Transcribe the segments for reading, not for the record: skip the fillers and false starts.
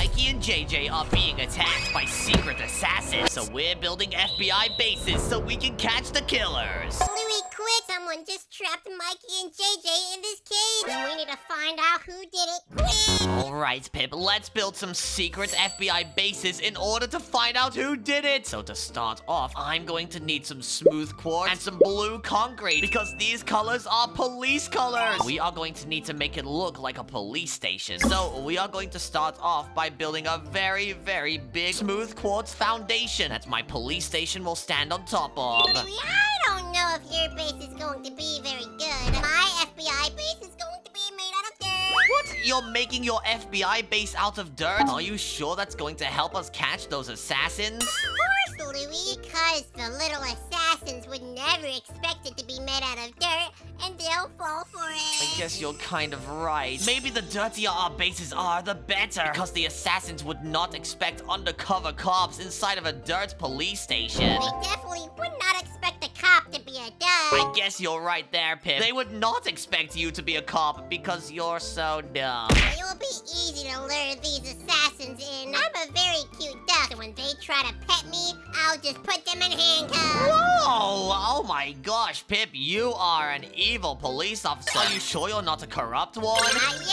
Mikey and JJ are being attacked by secret assassins. So we're building FBI bases so we can catch the killers. Louie, quick! Someone just trapped Mikey and JJ in this cage. We need to find out who did it. Quick! Alright, Pip, let's build some secret FBI bases in order to find out who did it. So to start off, I'm going to need some smooth quartz and some blue concrete because these colors are police colors. We are going to need to make it look like a police station. So we are going to start off by building a very, very big smooth quartz foundation that my police station will stand on top of. Louie, I don't know if your base is going to be very good. My FBI base is going to be made out of dirt. What? You're making your FBI base out of dirt? Are you sure that's going to help us catch those assassins? Of course, Louie, because the little assassins would never expect it to be made out of dirt, and they'll fall for it. I guess you're kind of right. Maybe the dirtier our bases are, the better. Because the assassins would not expect undercover cops inside of a dirt police station. They definitely would not expect a cop to be a dog. I guess you're right there, Pip. They would not expect you to be a cop because you're so dumb. It will be easy to lure these assassins in. I'm a very cute duck, and when they try to pet me, I'll just put them in handcuffs. Whoa! Oh my gosh, Pip, you are an evil police officer. Are you sure you're not a corrupt one? Not yet.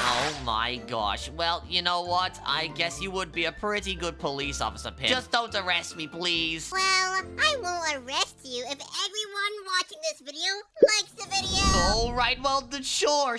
Oh my gosh. Well, you know what? I guess you would be a pretty good police officer, Pip. Just don't arrest me, please. Well, I won't arrest you if everyone watching this video likes the video. Alright, well, sure.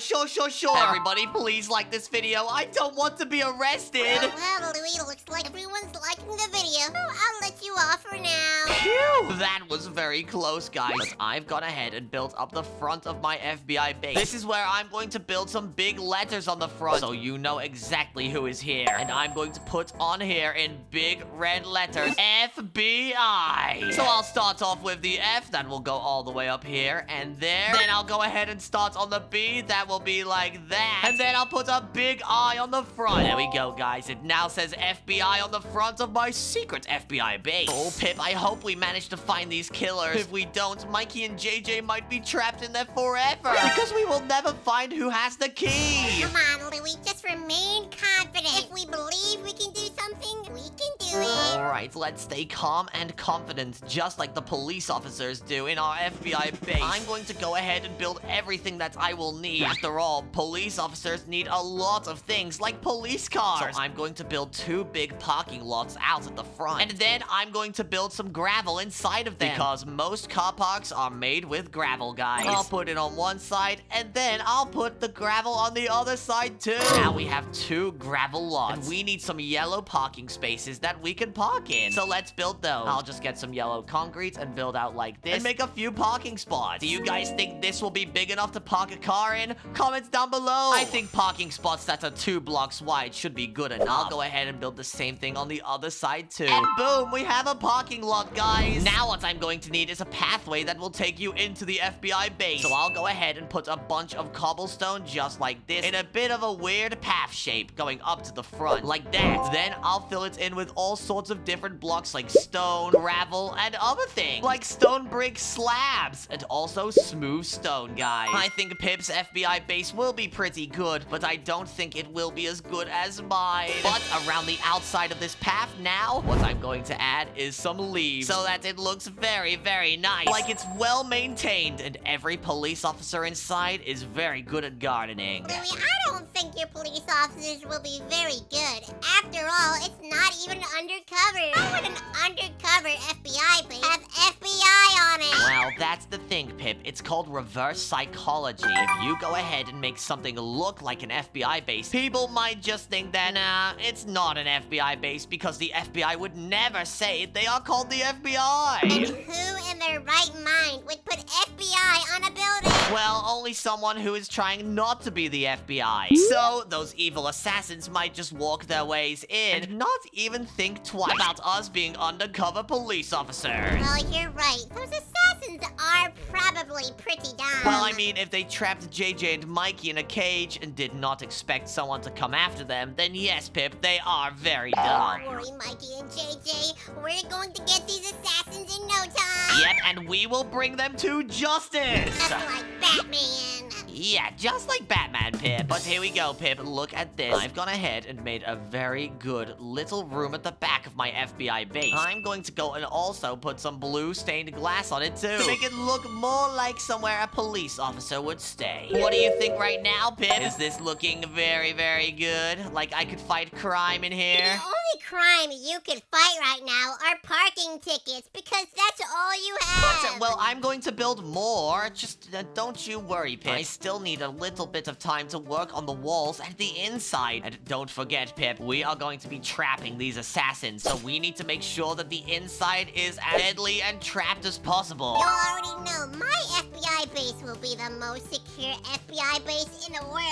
Everybody, please like this video. I don't want to be arrested. Well, Louie, looks like everyone's liking the video, so I'll let you off for now. Phew, that was very close, guys. But I've gone ahead and built up the front of my FBI base. This is where I'm going to build some big letters on the front, so you know exactly who is here. And I'm going to put on here in big red letters, FBI. So I'll start off with the F, that will go all the way up here and there. Then I'll go ahead and start on the B, that will be like that. And then I'll put a big I on the front. There we go, guys. It now says FBI on the front of my secret FBI base. Oh, Pip, I hope we manage to find these killers. If we don't, Mikey and JJ might be trapped in there forever. Because we will never find who has the key. Come on, Louie, just remain confident. If we believe we can do something, we can do it. Alright, let's stay calm and confident, just like the police officers do in our FBI base. I'm going to go ahead and build everything that I will need. After all, police officers need a lot of things, like police cars. So I'm going to build 2 big parking lots out at the front. And then I'm going to build some gravel inside of them. Because most car parks are made with gravel, guys. I'll put it on one side, and then I'll put the gravel on the other side too. Now we have 2 gravel lots. And we need some yellow parking spaces that we can park in. So let's build those. I'll just get some yellow concrete and build out like this. And make a few parking spots. Do you guys think this will be big enough to park a car in? Comments down below. I think parking spots that are 2 blocks wide should be good enough. I'll go ahead and build the same thing on the other side too. And boom, we have a parking lot, guys. Now what I'm going to need is a pathway that will take you into the FBI base. So I'll go ahead and put a bunch of cobblestone just like this in a bit of a weird path shape going up to the front like that. Then I'll fill it in with all sorts of different blocks like stone, gravel, and other things like stone brick slabs and also smooth stone, guys. I think Pip's FBI base will be pretty good, but I don't think it will be as good as mine. But around the outside of this path now, what I'm going to add is some leaves so that it looks very, very nice. Like it's well maintained, and every police officer inside is very good at gardening. Louie, I don't think your police officers will be very good. After all, it's not even undercover. How would an undercover FBI base have FBI on it? Well, that's the thing, Pip. It's called reverse psychology. If you go ahead and make something look like an FBI base, people might just think that, nah, it's not an FBI base because the FBI would never say they are called the FBI. And who in their right mind would put FBI on a building? Well, only someone who is trying not to be the FBI. So, those evil assassins might just walk their ways in and not even think twice about us being undercover police officers. Well, you're right. Those assassins are probably pretty dumb. Well, I mean, if they trapped JJ and Mikey in a cage and did not expect someone to come after them, then yes, Pip, they are very dumb. Don't worry, Mikey and JJ. We're going to get these assassins in no time. Yep, and we will bring them to justice. Just like Batman. Yeah, just like Batman, Pip. But here we go, Pip. Look at this. I've gone ahead and made a very good little room at the back of my FBI base. I'm going to go and also put some blue stained glass on it, too, to make it look more like somewhere a police officer would stay. What do you think right now, Pip? Is this looking very, very good? Like I could fight crime in here? The only crime you can fight right now are parking tickets, because that's all you have. Well, I'm going to build more. Just don't you worry, Pip. I still need a little bit of time to work on the walls and the inside. And don't forget, Pip, we are going to be trapping these assassins, so we need to make sure that the inside is as deadly and trapped as possible. You already know, my FBI base will be the most secure FBI base in the world.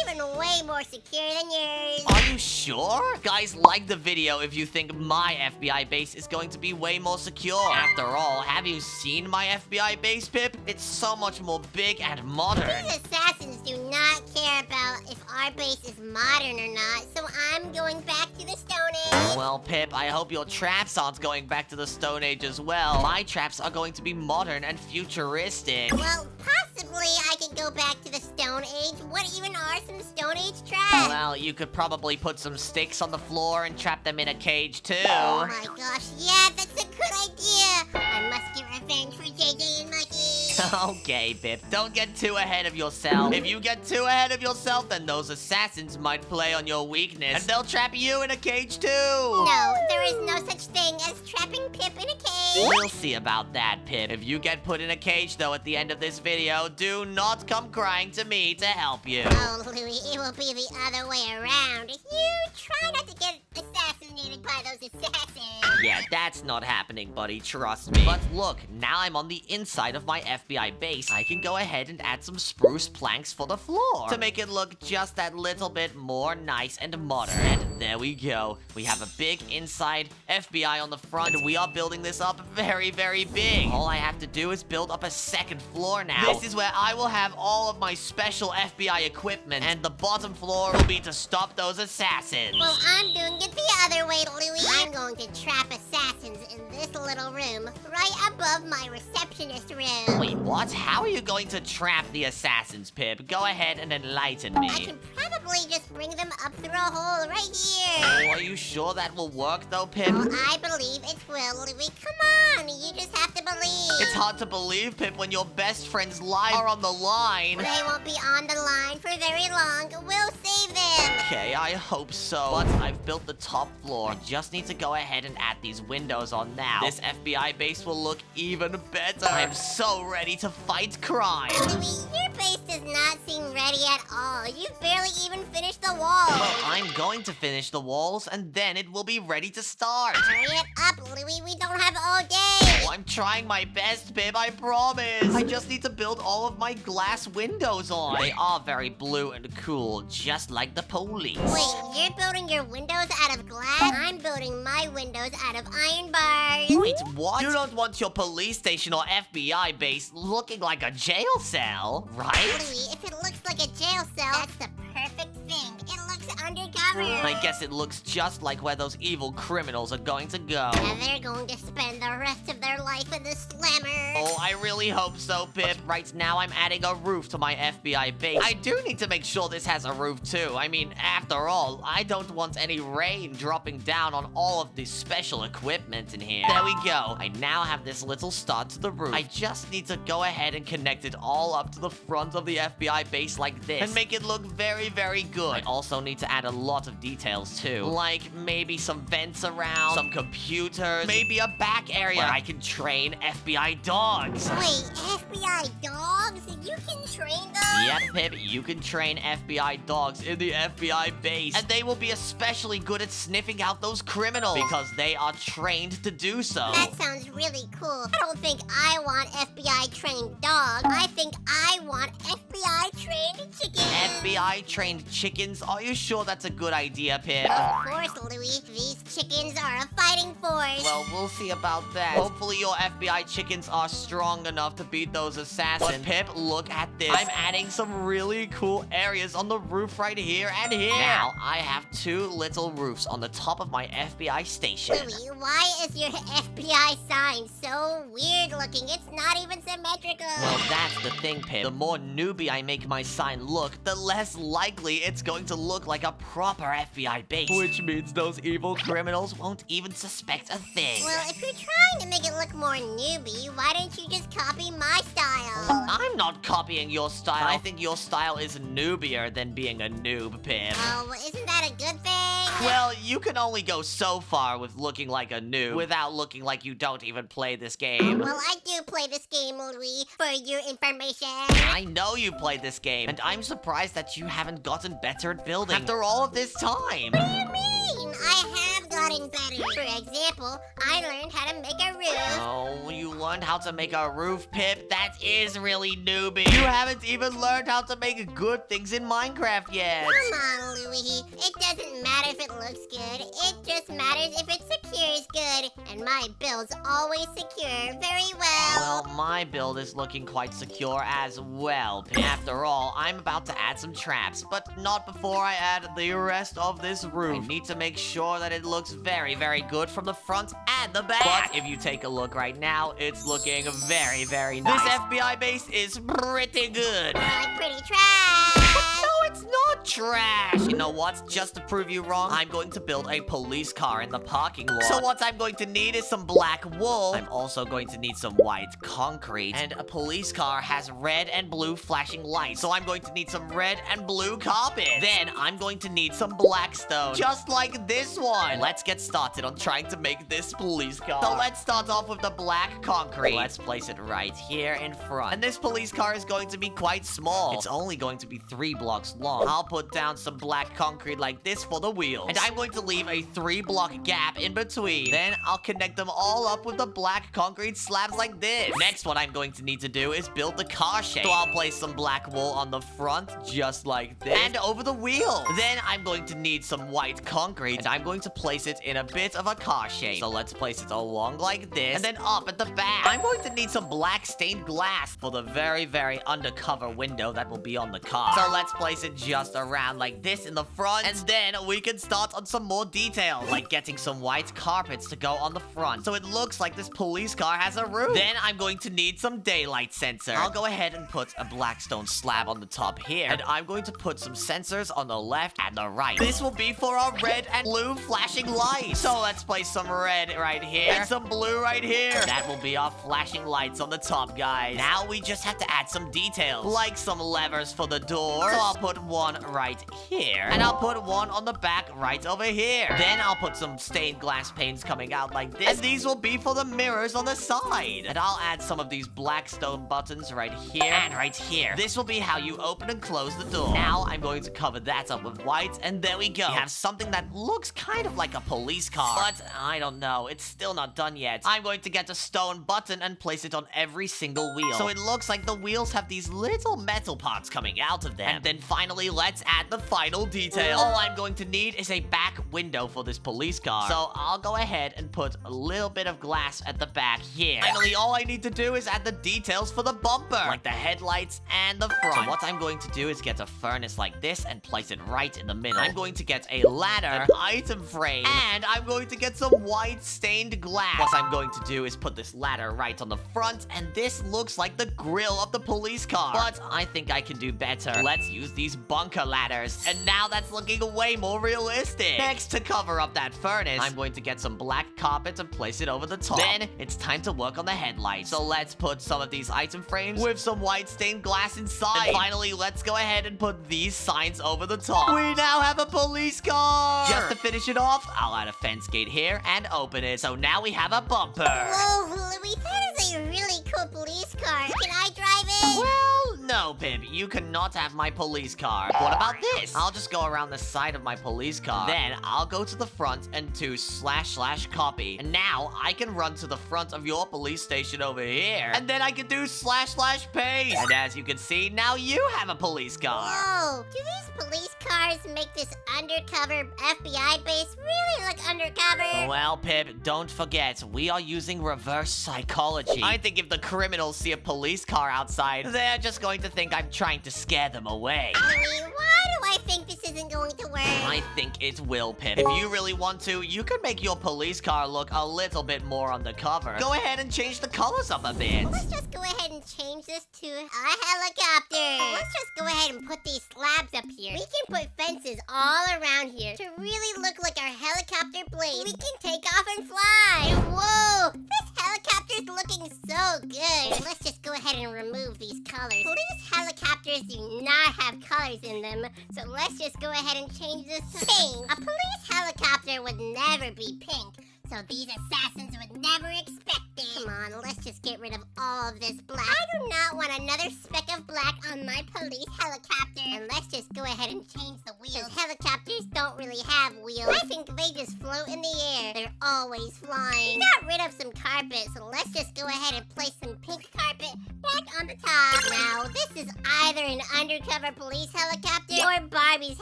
Even way more secure than yours. Are you sure? Guys, like the video if you think my FBI base is going to be way more secure. After all, have you seen my FBI base, Pip? It's so much more big and modern. These assassins do not care about if our base is modern or not, so I'm going back to the Stone Age. Well, Pip, I hope your traps aren't going back to the Stone Age as well. My traps are going to be modern and futuristic. Well, possibly I can go back to the Stone Age. What even are some Stone Age traps? Well, you could probably put some sticks on the floor and trap them in a cage, too. Oh my gosh, yeah, that's a good idea. I must get revenge for JJ and Mikey. Okay, Pip, don't get too ahead of yourself. If you get too ahead of yourself, then those assassins might play on your weakness, and they'll trap you in a cage, too. No, there is no such thing as trapping Pip in a cage. We'll see about that, Pip. If you get put in a cage, though, at the end of this video, do not come crying to me to help you. Oh, Louie, it will be the other way around. You try not to get assassinated by those assassins. Yeah, that's not happening, buddy, trust me. But look, now I'm on the inside of my FBI base. I can go ahead and add some spruce planks for the floor to make it look just that little bit more nice and modern. And there we go. We have a big inside FBI on the front. We are building this up very, very big. All I have to do is build up a second floor now. This is where I will have all of my special FBI equipment, and the bottom floor will be to stop those assassins. Well, I'm doing it the other way, Louie. I'm going to trap assassins in this little room, right above my receptionist room. Wait, what? How are you going to trap the assassins, Pip? Go ahead and enlighten me. I can probably just bring them up through a hole right here. Oh, are you sure that will work, though, Pip? Well, I believe it will, Louie. Come on, you just have to believe. It's hard to believe, Pip, when your best friend's lives are on the line. They won't be on the line for very long. We'll save them. Okay, I hope so. But I've built the top floor. I just need to go ahead and add these windows on now. This FBI base will look even better. I'm so ready to fight crime. Louie, your base does not seem ready at all. You've barely even finished the wall. Well, I'm going to finish the walls, and then it will be ready to start. Hurry it up, Louie. We don't have all day. Oh, I'm trying my best, Pip, I promise. I just need to build all of my glass windows on. They are very blue and cool, just like the police. Wait, you're building your windows out of glass? I'm building my windows out of iron bars. Wait, what? You don't want your police station or FBI base looking like a jail cell, right? Louie, if it looks like a jail cell, that's the perfect thing. It looks undercover. I guess it looks just like where those evil criminals are going to go. And they're going to spend the rest of their life in the slammer. Oh, I really hope so, Pip. Right now, I'm adding a roof to my FBI base. I do need to make sure this has a roof, too. I mean, after all, I don't want any rain dropping down on all of this special equipment in here. There we go. I now have this little start to the roof. I just need to go ahead and connect it all up to the front of the FBI base like this and make it look very, very good. I also need to add a lot of details, too. Like maybe some vents around, some computers, maybe a back area where I can train FBI dogs. Wait, FBI dogs? You can train those? Yep, Pip, you can train FBI dogs in the FBI base. And they will be especially good at sniffing out those criminals because they are trained to do so. That sounds really cool. I don't think I want FBI trained dogs. I think I want FBI trained chickens. FBI trained chickens? Are you sure that's a good good idea, Pip. Of course, Louie. These chickens are a fighting force. Well, we'll see about that. Hopefully your FBI chickens are strong enough to beat those assassins. But Pip, look at this. I'm adding some really cool areas on the roof right here and here. Now, I have 2 little roofs on the top of my FBI station. Louie, why is your FBI sign so weird looking? It's not even symmetrical. Well, that's the thing, Pip. The more newbie I make my sign look, the less likely it's going to look like a proper FBI base. Which means those evil criminals won't even suspect a thing. Well, if you're trying to make it look more newbie, why don't you just copy my style? I'm not copying your style. I think your style is noobier than being a noob, Pip. Oh, well, isn't that a good thing? Well, you can only go so far with looking like a noob without looking like you don't even play this game. Well, I do play this game, Louie, for your information. I know you played this game, and I'm surprised that you haven't gotten better at building after all of this time. What do you mean? I have gotten better. For example, I learned how to make a roof. Oh, you learned how to make a roof, Pip? That is really newbie. You haven't even learned how to make good things in Minecraft yet. Come on, Louie. It doesn't matter if it looks good. It just matters if it secures good. And my builds always secure very well. Well, my build is looking quite secure as well, Pip. After all, I'm about to add some traps, but not before I add the rest of this roof. I need to make sure that it looks very, very good from the front and the back. But if you take a look right now, it's looking very, very nice. This FBI base is pretty good. Like pretty trash. No, it's not trash. You know what? Just to prove you wrong, I'm going to build a police car in the parking lot. So what I'm going to need is some black wool. I'm also going to need some white concrete. And a police car has red and blue flashing lights. So I'm going to need some red and blue carpet. Then I'm going to need some black stone, just like this one. Let's get started on trying to make this police car. So let's start off with the black concrete. Let's place it right here in front. And this police car is going to be quite small. It's only going to be 3 blocks long. I'll put down some black concrete like this for the wheels. And I'm going to leave a 3-block gap in between. Then I'll connect them all up with the black concrete slabs like this. Next, what I'm going to need to do is build the car shape. So I'll place some black wool on the front, just like this, and over the wheels. Then I'm going to need some white concrete, and I'm going to place it in a bit of a car shape. So let's place it along like this, and then up at the back. I'm going to need some black stained glass for the very, very undercover window that will be on the car. So let's place it just around like this in the front, and then we can start on some more details, like getting some white carpets to go on the front, so it looks like this police car has a roof. Then I'm going to need some daylight sensor. I'll go ahead and put a black stone slab on the top here, and I'm going to put some sensors on the left and the right. This will be for our red and blue flashing lights. So let's place some red right here and some blue right here. That will be our flashing lights on the top, guys. Now we just have to add some details, like some levers for the doors. So I'll put one right here, and I'll put one on the back right over here. Then I'll put some stained glass panes coming out like this, and these will be for the mirrors on the side. And I'll add some of these black stone buttons right here and right here. This will be how you open and close the door. Now I'm going to cover that up with white, and there we go. We have something that looks kind of like a police car, but I don't know. It's still not done yet. I'm going to get a stone button and place it on every single wheel, so it looks like the wheels have these little metal parts coming out of them. And then finally, let's add the final detail. All I'm going to need is a back window for this police car, so I'll go ahead and put a little bit of glass at the back here. Finally, all I need to do is add the details for the bumper, like the headlights and the front. So what I'm going to do is get a furnace like this and place it right in the middle. I'm going to get a ladder, an item frame, and I'm going to get some white stained glass. What I'm going to do is put this ladder right on the front, and this looks like the grill of the police car. But I think I can do better. Let's use these bunker ladders. And now that's looking way more realistic. Next, to cover up that furnace, I'm going to get some black carpet and place it over the top. Then it's time to work on the headlights. So let's put some of these item frames with some white stained glass inside. And finally, let's go ahead and put these signs over the top. We now have a police car! Just to finish it off, I'll add a fence gate here and open it. So now we have a bumper. Whoa, Louie, that is a really cool police car. Can I drive it? Well, No, Pip, you cannot have my police car. What about this? I'll just go around the side of my police car. Then I'll go to the front and do / copy. And now I can run to the front of your police station over here. And then I can do / paste. And as you can see, now you have a police car. Whoa, do these police cars make this undercover FBI base really look undercover? Well, Pip, don't forget, we are using reverse psychology. I think if the criminals see a police car outside, they're just going to think I'm trying to scare them away. Louie, why do I think this isn't going to work? I think it will, Pip. If you really want to, you can make your police car look a little bit more undercover. Go ahead and change the colors up a bit. Let's just go ahead and change this to a helicopter. Let's just go ahead and put these slabs up here. We can put fences all around here to really look like our helicopter blade. We can take off and fly. Whoa, this helicopter's looking so good. Let's just go ahead and remove these colors. Police helicopters do not have colors in them, so let's just go ahead and change this to pink. A police helicopter would never be pink, so these assassins would never expect it. Come on, let's just get rid of all of this black. I do not want another speck of black on my police helicopter. And let's just go ahead and change the wheels. Helicopters don't really have wheels. I think they just float in the air. They're always flying. We got rid of some carpet, so let's just go ahead and place some pink carpet back on the top. Now, this is either an undercover police helicopter or Barbie's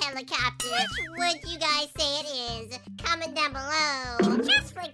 helicopter. Which would you guys say it is? Comment down below. Just forgot,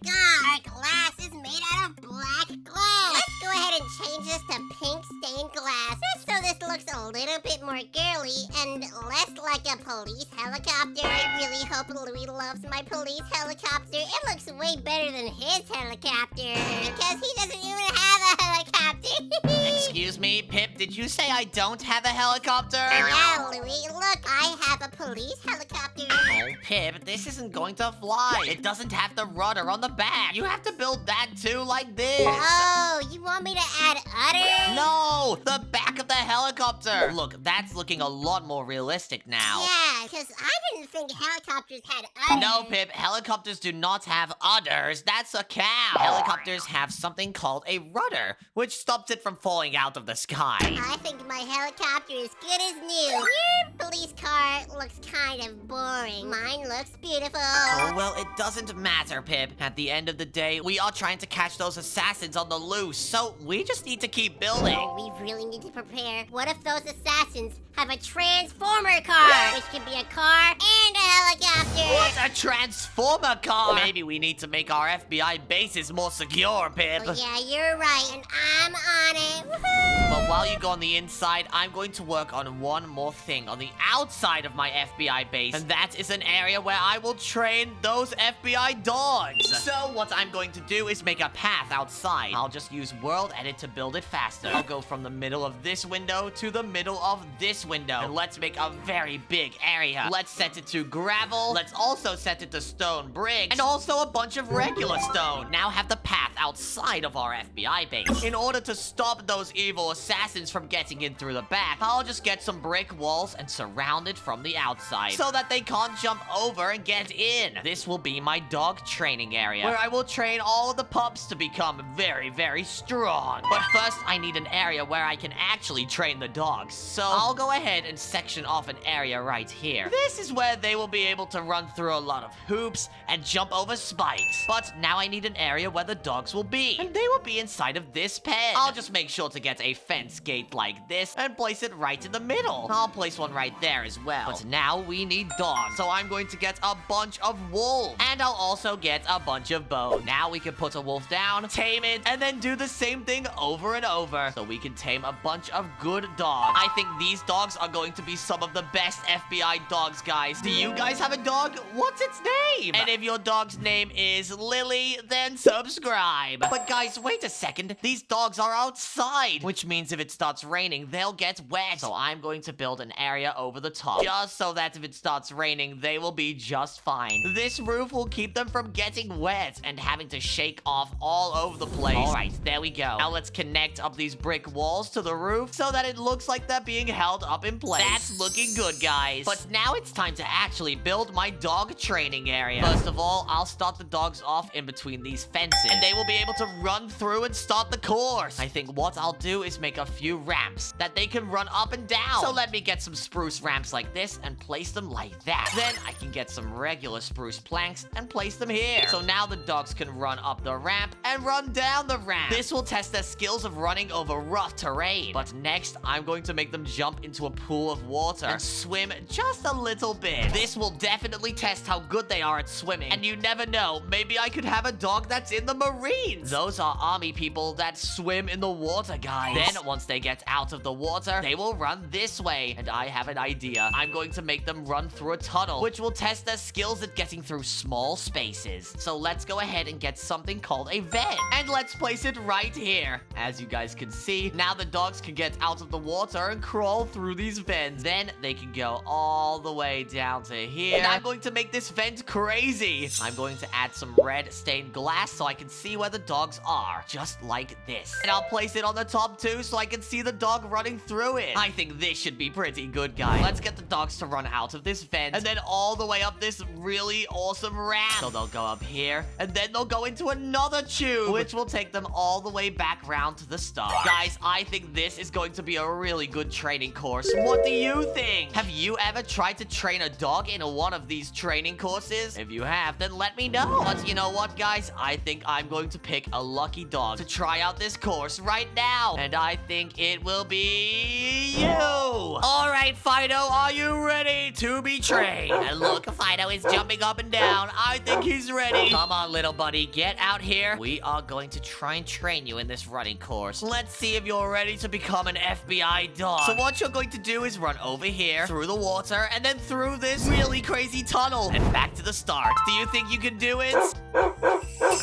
our glass is made out of black glass. Let's go ahead and change this to pink stained glass, just so this looks a little bit more girly and less like a police helicopter. I really hope Louie loves my police helicopter. It looks way better than his helicopter, because he doesn't even have a helicopter. Excuse me, Pip, did you say I don't have a helicopter? Yeah, Louie, look, I have a police helicopter. Oh, Pip, this isn't going to fly. It doesn't have the rudder on the back. You have to build that too, like this. Oh, you want me to add udders? No, the back of the helicopter. Look, that's looking a lot more realistic now. Yeah, because I didn't think helicopters had udders. No, Pip, helicopters do not have udders. That's a cow. Helicopters have something called a rudder, which stops it from falling out of the sky. I think my helicopter is good as new. Your police car looks kind of boring. Mine looks beautiful. Oh, well, it doesn't matter, Pip. At the end of the day, we are trying to catch those assassins on the loose, so we just need to keep building. We really need to prepare. What if those assassins have a transformer car, which can be a car and a helicopter? What's a transformer car? Maybe we need to make our FBI bases more secure, Pip. Oh, yeah, you're right, and I'm on it. Woohoo! But while you go on the inside, I'm going to work on one more thing on the outside of my FBI base, and that is an area where I will train those FBI dogs. So what I'm going to do is make a path outside. I'll just use World Edit to build it faster. I'll go from the middle of this window to the middle of this window. And let's make a very big area. Let's set it to gravel. Let's also set it to stone bricks. And also a bunch of regular stone. Now have the path outside of our FBI base. In order to stop those evil assassins from getting in through the back, I'll just get some brick walls and surround it from the outside so that they can't jump over and get in. This will be my dog training area, where I will train all of the pups to become very, very strong. But first, I need an area where I can actually train the dogs. So I'll go ahead and section off an area right here. This is where they will be able to run through a lot of hoops and jump over spikes. But now I need an area where the dogs will be, and they will be inside of this pen. I'll just make sure to get a fence gate like this and place it right in the middle. I'll place one right there as well. But now we need dogs, so I'm going to get a bunch of wolves, and I'll also get a bunch of bones. Now we can put a wolf down, tame it, and then do the same thing over and over, so we can tame a bunch of good dogs. I think these dogs are going to be some of the best FBI dogs, guys. Do you guys have a dog? What's its name? And if your dog's name is Lily, then subscribe. But guys, wait a second. These dogs are outside, which means if it starts raining, they'll get wet. So I'm going to build an area over the top, just so that if it starts raining, they will be just fine. This roof will keep them from getting wet and having to shake off all over the place. All right, there we go. Now let's connect up these brick walls to the roof so that it looks like they're being held up in place. That's looking good, guys. But now it's time to actually build my dog training area. First of all, I'll start the dogs off in between these fences, and they will be able to run through and start the course. I think what I'll do is make a few ramps that they can run up and down. So let me get some spruce ramps like this and place them like that. Then I can get some regular spruce planks and place them here. So now the dogs can run up the ramp and run down the ramp. This will test their skills of running over rough terrain. But next, I'm going to make them jump into a pool of water and swim just a little bit. This will definitely test how good they are at swimming. And you never know, maybe I could have a dog that's in the Marines. Those are army people that swim in the water, guys. Then once they get out of the water, they will run this way. And I have an idea. I'm going to make them run through a tunnel, which will test their skills at getting through small spaces. So let's go ahead and get something called a vent. And let's place it right here. As you guys can see, now the dogs can get out of the water and crawl through these vents. Then they can go all the way down to here. And I'm going to make this vent crazy. I'm going to add some red stained glass so I can see where the dogs are. Just like this. And I'll place it on the top too so I can see the dog running through it. I think this should be pretty good, guys. Let's get the dogs to run out of this vent and then all the way up this really awesome ramp. So they'll go up here and then they'll go into another tube, which will take them all the way back round to the start. Guys, I think this is going to be a really good training course. What do you think? Have you ever tried to train a dog in one of these training courses? If you have, then let me know. But you know what, guys? I think I'm going to pick a lucky dog to try out this course right now. And I think it will be you. All right, Fido, are you ready to be trained? And look, Fido is jumping up and down. I think he's ready. Come on, little buddy, get out here. We are going to try and train you in this running course. Let's see if you're ready to become an FBI dog. So what you're going to do is run over here, through the water, and then through this really crazy tunnel, and back to the start. Do you think you can do it?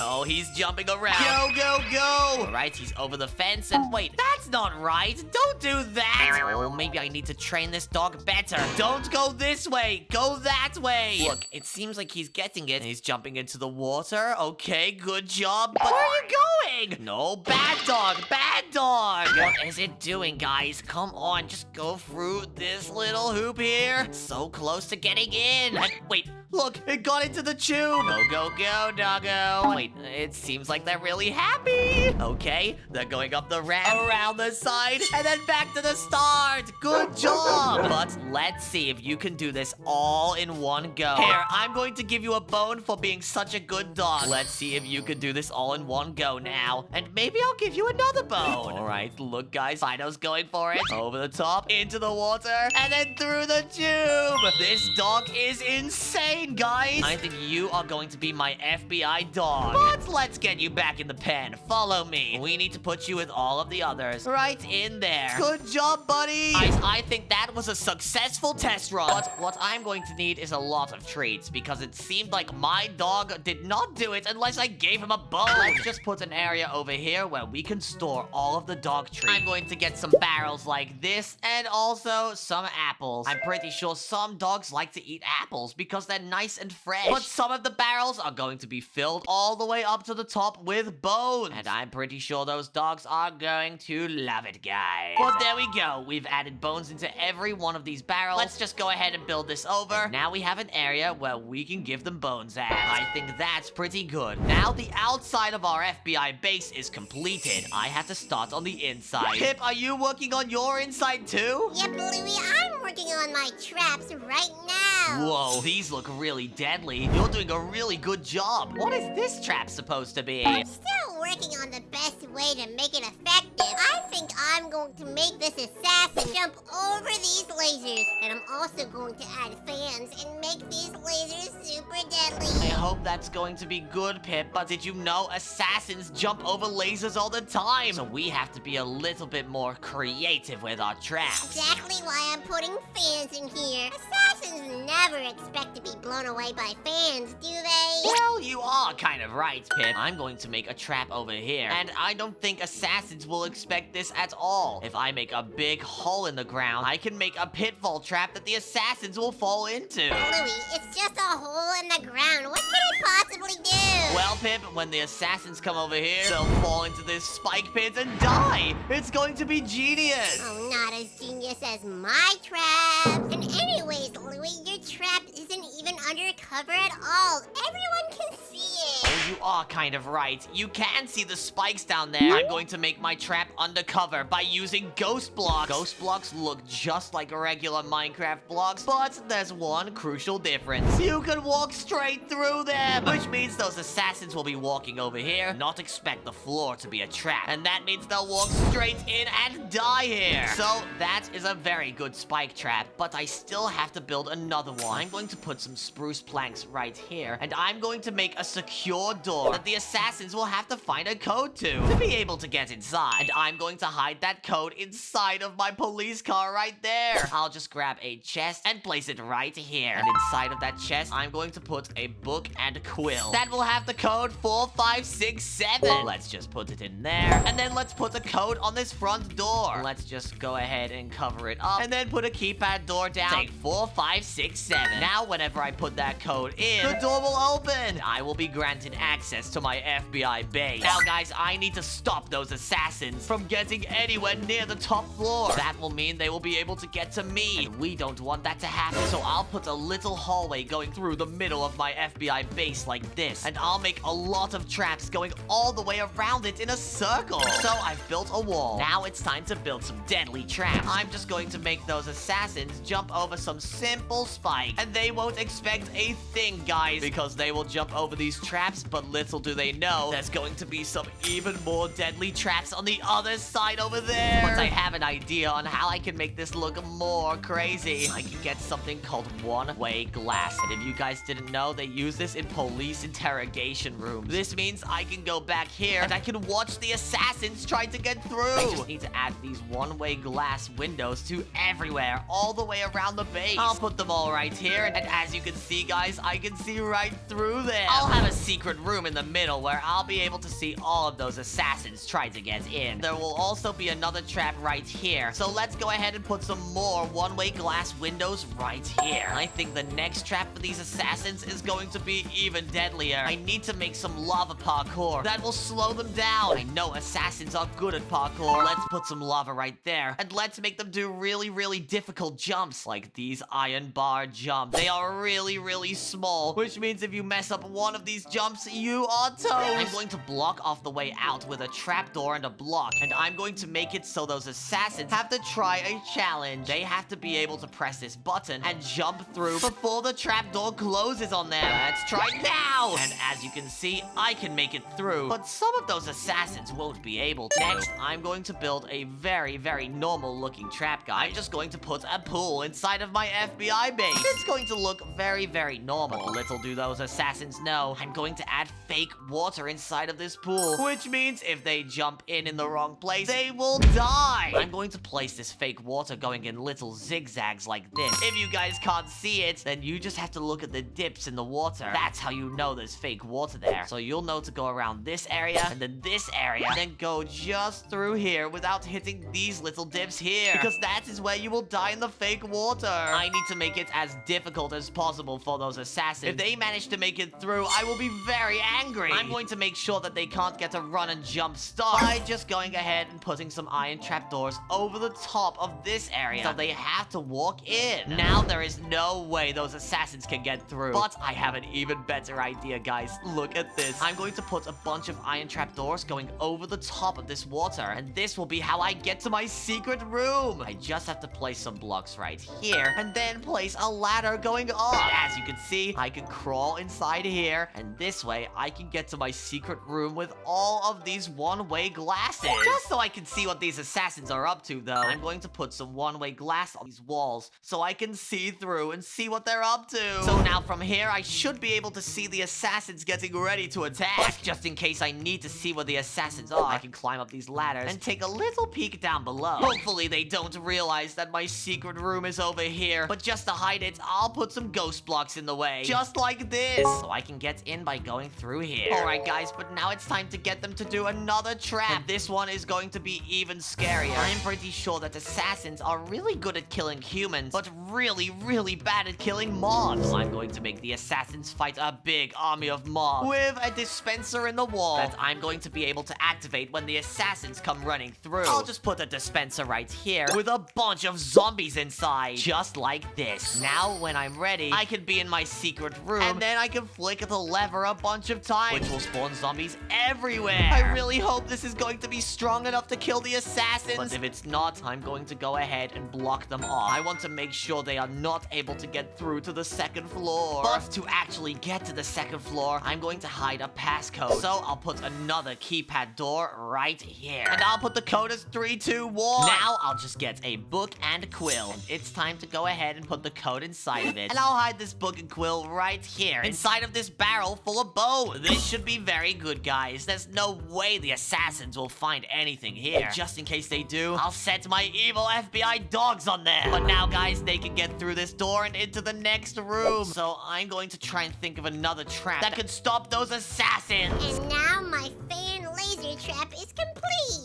Oh, he's jumping around. Go, go, go. All right, he's over the fence, and wait, that's not right. Don't do that. Oh, maybe I need to train this dog better. Don't go this way. Go that way. Look, it seems like he's getting it, and he's jumping into the water. Okay, good job. But where are you going? No, bad dog, bad dog. What is it doing, guys? Come on, just go through this little hoop here. It's so close to getting in. And wait, look, it got into the tube. Go, go, go, doggo. Wait, it seems like they're really happy. Okay, they're going up the ramp, around the side, and then back to the start. Good job. But let's see if you can do this all in one go. Here, I'm going to give you a bone for being such a good dog. Let's see if you can do this all in one go now. And maybe I'll give you another bone. All right, look, guys, Fido's going for it. Over the top, into the water, and then through the tube. This dog is insane, guys. I think you are going to be my FBI dog. But let's get you back in the pen. Follow me. We need to put you with all of the others right in there. Good job, buddy. I think that was a successful test run. But what I'm going to need is a lot of treats because it seemed like my dog did not do it unless I gave him a bone. Let's just put an area over here where we can store all of the dog treats. I'm going to get some barrels like this and also some apples. I'm pretty sure some dogs like to eat apples because they're nice and fresh. But some of the barrels are going to be filled all the way up to the top with bones. And I'm pretty sure those dogs are going to love it, guys. But there we go. We've added bones into every one of these barrels. Let's just go ahead and build this over. And now we have an area where we can give them bones at. I think that's pretty good. Now the outside of our FBI base is completed. I have to start on the inside. Pip, are you working on your inside too? Yep, Louie, I'm working on my traps right now. Whoa, these look really deadly. You're doing a really good job. What is this trap supposed to be? I'm still working on the best way to make it effective. I think I'm going to make this assassin jump over these lasers. And I'm also going to add fans and make these lasers super deadly. I hope that's going to be good, Pip, but did you know assassins jump over lasers all the time? So we have to be a little bit more creative with our traps. Exactly why I'm putting fans in here. Assassins never expect to be blown away by fans, do they? Well, you are kind of right, Pip. I'm going to make a trap over here, and I don't think assassins will expect this at all. If I make a big hole in the ground, I can make a pitfall trap that the assassins will fall into. Louie, it's just a hole in the ground. What can I possibly do? Well, Pip, when the assassins come over here, they'll fall into this spike pit and die. It's going to be genius. Oh, not as genius as my trap. And anyways, Louie, your trap isn't even undercover at all. Everyone can see it. Oh, you are kind of right. You can see the spikes down there. I'm going to make my trap undercover by using ghost blocks. Ghost blocks look just like regular Minecraft blocks, but there's one crucial difference. You can walk straight through them, which means those assassins will be walking over here, not expect the floor to be a trap, and that means they'll walk straight in and die here. So that is a very good spike trap, but I still have to build another one. I'm going to put some spruce planks right here, and I'm going to make a secure door that the assassins will have to find a code to be able to get inside. And I'm going to hide that code inside of my police car right there. I'll just grab a chest and place it right here. And inside of that chest, I'm going to put a book and a quill. That will have the code 4567. Let's just put it in there. And then let's put the code on this front door. Let's just go ahead and cover it up. And then put a keypad door down. Say 4567. Now, whenever I put that code in, the door will open. I will be granted access to my FBI base. Now, guys, I need to stop those assassins from getting anywhere near the top floor. That will mean they will be able to get to me. And we don't want that to happen. So I'll put a little hallway going through the middle of my FBI base like this. And I'll make a lot of traps going all the way around it in a circle. So I've built a wall. Now it's time to build some deadly traps. I'm just going to make those assassins jump over some simple spikes. And they won't expect a thing, guys, because they will jump over these traps, but little do they know, there's going to be some even more deadly traps on the other side over there. But I have an idea on how I can make this look more crazy. I can get something called one-way glass. And if you guys didn't know, they use this in police interrogation rooms. This means I can go back here and I can watch the assassins try to get through. I just need to add these one-way glass windows to everywhere, all the way around the base. I'll put them all right here, and as you can see, guys, I can see right through them. I'll have a secret room in the middle where I'll be able to see all of those assassins try to get in. There will also be another trap right here, so let's go ahead and put some more one-way glass windows right here. I think the next trap for these assassins is going to be even deadlier. I need to make some lava parkour that will slow them down. I know assassins are good at parkour. Let's put some lava right there, and let's make them do really, really difficult jumps, like these iron bar jumps. They are really, really small, which means if you mess up one of these jumps, you are toast. I'm going to block off the way out with a trapdoor and a block, and I'm going to make it so those assassins have to try a challenge. They have to be able to press this button and jump through before the trapdoor closes on them. Let's try now! And as you can see, I can make it through, but some of those assassins won't be able to. Next, I'm going to build a very, very normal looking trap, guys. I'm just going to put a pool inside of my FBI base. It's going to look very, very normal. But little do those assassins know, I'm going to add fake water inside of this pool, which means if they jump in the wrong place, they will die. I'm going to place this fake water going in little zigzags like this. If you guys can't see it, then you just have to look at the dips in the water. That's how you know there's fake water there. So you'll know to go around this area, and then this area, and then go just through here without hitting these little dips here, because that is where you will die in the fake water. I need to make it as difficult as possible for those assassins. If they manage to make it through, I will be very angry. I'm going to make sure that they can't get a run and jump start by just going ahead and putting some iron trapdoors over the top of this area, so they have to walk in. Now there is no way those assassins can get through, but I have an even better idea, guys. Look at this. I'm going to put a bunch of iron trapdoors going over the top of this water, and this will be how I get to my secret room. I just have to place some blocks right here, and then place a ladder going up. As you can see, I can crawl inside here, and this way I can get to my secret room with all of these one-way glasses. Just so I can see what these assassins are up to, though, I'm going to put some one-way glass on these walls so I can see through and see what they're up to. So now from here, I should be able to see the assassins getting ready to attack. But just in case I need to see where the assassins are, I can climb up these ladders and take a little peek down below. Hopefully they don't realize that my secret room is over here, but just to hide it, I'll put some ghost blocks in the way, just like this, so I can get in by going through through here. Alright, guys, but now it's time to get them to do another trap. And this one is going to be even scarier. I'm pretty sure that assassins are really good at killing humans, but really, really bad at killing mobs. So I'm going to make the assassins fight a big army of mobs with a dispenser in the wall that I'm going to be able to activate when the assassins come running through. I'll just put a dispenser right here with a bunch of zombies inside, just like this. Now, when I'm ready, I can be in my secret room, and then I can flick the lever a bunch of times, which will spawn zombies everywhere. I really hope this is going to be strong enough to kill the assassins, but if it's not, I'm going to go ahead and block them off. I want to make sure they are not able to get through to the second floor. But to actually get to the second floor, I'm going to hide a passcode. So I'll put another keypad door right here, and I'll put the code as 321. Now I'll just get a book and quill. And it's time to go ahead and put the code inside of it. And I'll hide this book and quill right here, inside of this barrel full of bones. This should be very good, guys. There's no way the assassins will find anything here. Just in case they do, I'll set my evil FBI dogs on there. But now, guys, they can get through this door and into the next room. So I'm going to try and think of another trap that could stop those assassins. And now my fan laser trap is complete.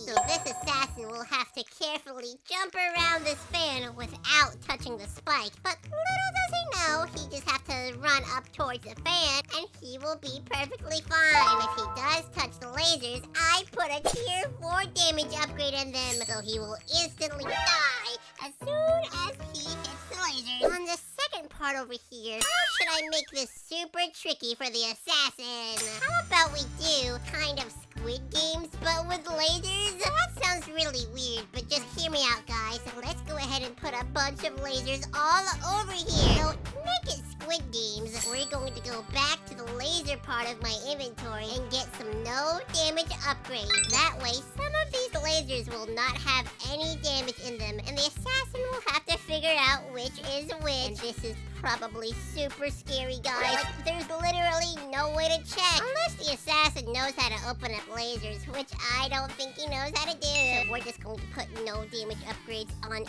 So this assassin will have to carefully jump around this fan without touching the spike. But little does he know, he just have to run up towards the fan and he will be perfectly fine. If he does touch the lasers, I put a tier 4 damage upgrade on them, so he will instantly die as soon as he hits the lasers. On the second part over here, how should I make this super tricky for the assassin? How about we do kind of Squid Games, but with lasers? That sounds really weird, but just hear me out, guys. Let's go ahead and put a bunch of lasers all over here. So, to make it Squid Games, we're going to go back to the laser part of my inventory and get some no damage upgrades. That way, some of these lasers will not have any damage in them, and the assassin will have to figure out which is which. And this is probably super scary, guys. Like, there's literally no way to check unless the assassin knows how to open up lasers, which I don't think he knows how to do. So we're just going to put no damage upgrades on